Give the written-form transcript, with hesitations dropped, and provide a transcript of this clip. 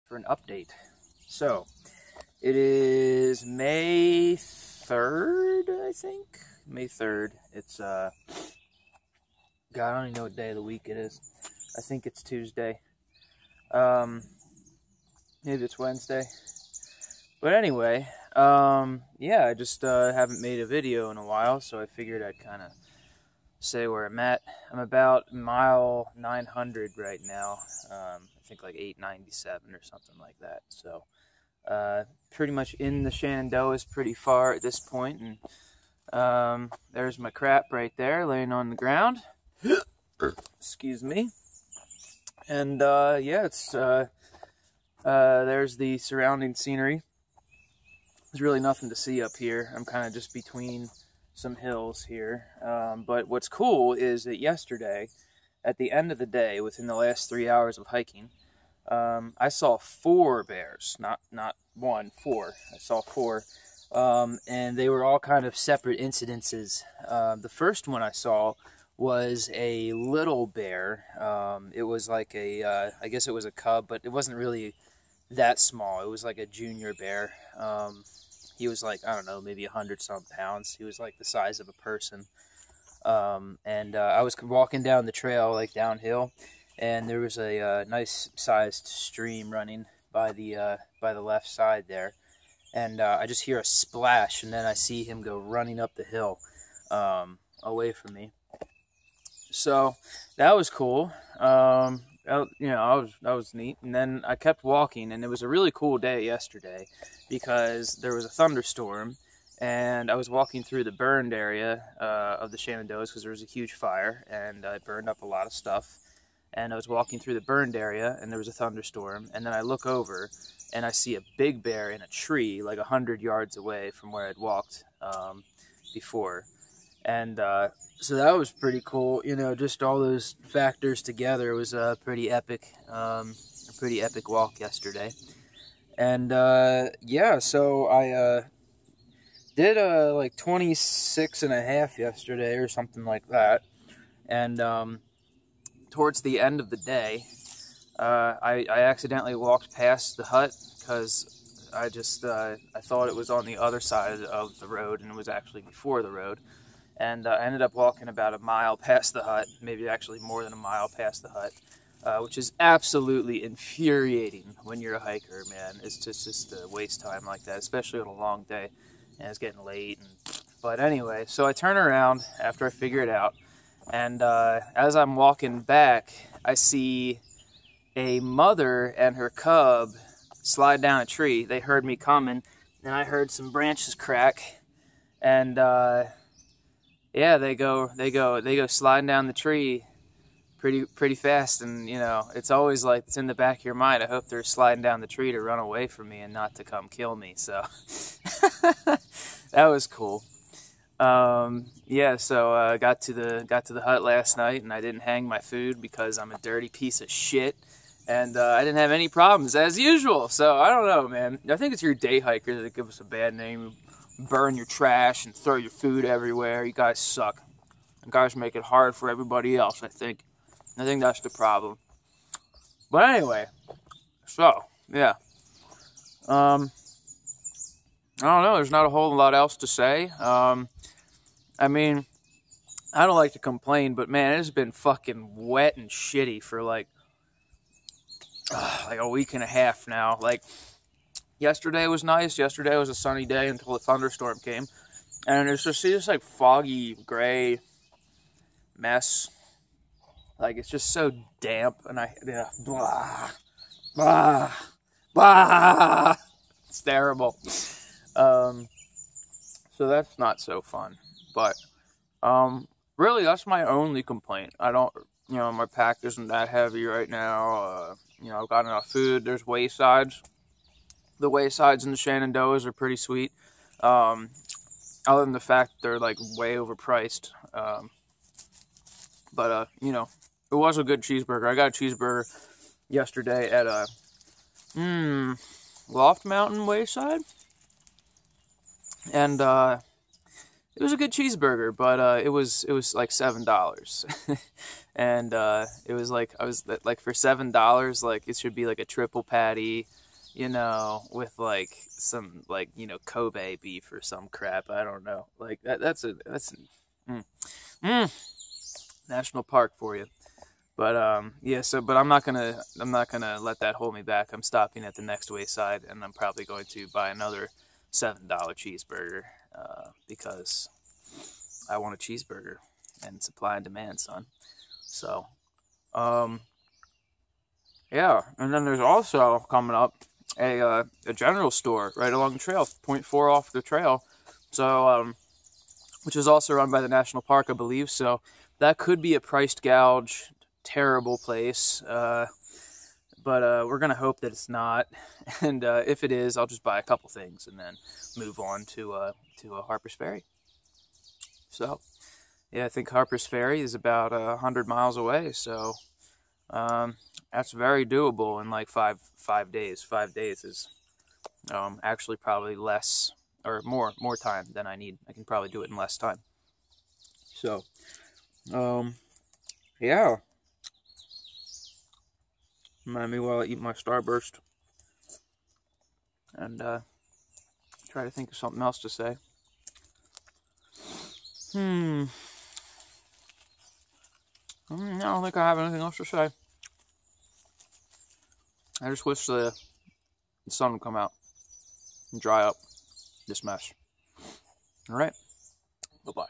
for an update. So, it is May 3rd, I think? May 3rd. It's, God, I don't even know what day of the week it is. I think it's Tuesday. Maybe it's Wednesday. But anyway, yeah, I just haven't made a video in a while, so I figured I'd kind of say where I'm at. I'm about mile 900 right now. I think like 897 or something like that. So, pretty much in the Shenandoah is pretty far at this point. And there's my crap right there laying on the ground. Excuse me. And yeah, it's there's the surrounding scenery. There's really nothing to see up here. I'm kind of just between some hills here. But what's cool is that yesterday, at the end of the day, within the last 3 hours of hiking, I saw 4 bears. Not one, 4. I saw 4. And they were all kind of separate incidences. The first one I saw was a little bear. It was like a, I guess it was a cub, but it wasn't really that small. It was like a junior bear. He was like, I don't know, maybe 100-some pounds. He was like the size of a person. I was walking down the trail, like downhill, and there was a nice-sized stream running by the left side there. And I just hear a splash, and then I see him go running up the hill away from me. So that was cool. You know, that was neat. And then I kept walking, and it was a really cool day yesterday because there was a thunderstorm, and I was walking through the burned area of the Shenandoahs because there was a huge fire, and it burned up a lot of stuff. And I was walking through the burned area, and there was a thunderstorm, and then I look over, and I see a big bear in a tree like 100 yards away from where I'd walked before. And so that was pretty cool, you know, just all those factors together. It was a pretty epic walk yesterday. And yeah, so I did like 26.5 yesterday or something like that. And towards the end of the day, I accidentally walked past the hut because I thought it was on the other side of the road, and it was actually before the road. And I ended up walking about a mile past the hut, maybe actually more than a mile past the hut, which is absolutely infuriating when you're a hiker, man. It's just a waste time like that, especially on a long day, and it's getting late. But anyway, so I turn around after I figure it out, and as I'm walking back, I see a mother and her cub slide down a tree. They heard me coming, and I heard some branches crack, and yeah, they go sliding down the tree pretty fast. And you know, it's always like, it's in the back of your mind, I hope they're sliding down the tree to run away from me and not to come kill me. So that was cool. Yeah, so I got to the hut last night, and I didn't hang my food because I'm a dirty piece of shit, and I didn't have any problems as usual. So I don't know, man. I think it's your day hikers that give us a bad name. Burn your trash and throw your food everywhere. You guys suck. You guys make it hard for everybody else, I think. I think that's the problem. But anyway, so, yeah. I don't know. There's not a whole lot else to say. I mean, I don't like to complain, but man, it's been fucking wet and shitty for like a week and a half now. Like, yesterday was nice. Yesterday was a sunny day until a thunderstorm came. And it's just this like foggy, gray mess. Like, it's just so damp. And blah, blah, blah. It's terrible. So that's not so fun. But really, that's my only complaint. I don't, you know, my pack isn't that heavy right now. You know, I've got enough food. There's waysides. The waysides in the Shenandoahs are pretty sweet. Other than the fact they're like way overpriced. But you know, it was a good cheeseburger. I got a cheeseburger yesterday at a Loft Mountain Wayside. And it was a good cheeseburger, but it was like $7. And it was like, I was like, for $7, like it should be like a triple patty, you know, with like some, like, you know, Kobe beef or some crap. I don't know. Like that's national park for you. But yeah, so but I'm not gonna let that hold me back. I'm stopping at the next wayside, and I'm probably going to buy another $7 cheeseburger because I want a cheeseburger, and supply and demand, son. So yeah, and then there's also coming up a general store right along the trail, 0.4 off the trail. So which is also run by the national park, I believe. So that could be a priced gouge, terrible place. But we're gonna hope that it's not. And if it is, I'll just buy a couple things and then move on to Harper's Ferry. So yeah, I think Harper's Ferry is about 100 miles away. So that's very doable in like five days. 5 days is actually probably less or more time than I need. I can probably do it in less time. So yeah. Remind me while I eat my Starburst and try to think of something else to say. I don't think I have anything else to say. I just wish the sun would come out and dry up this mess. All right. Bye-bye.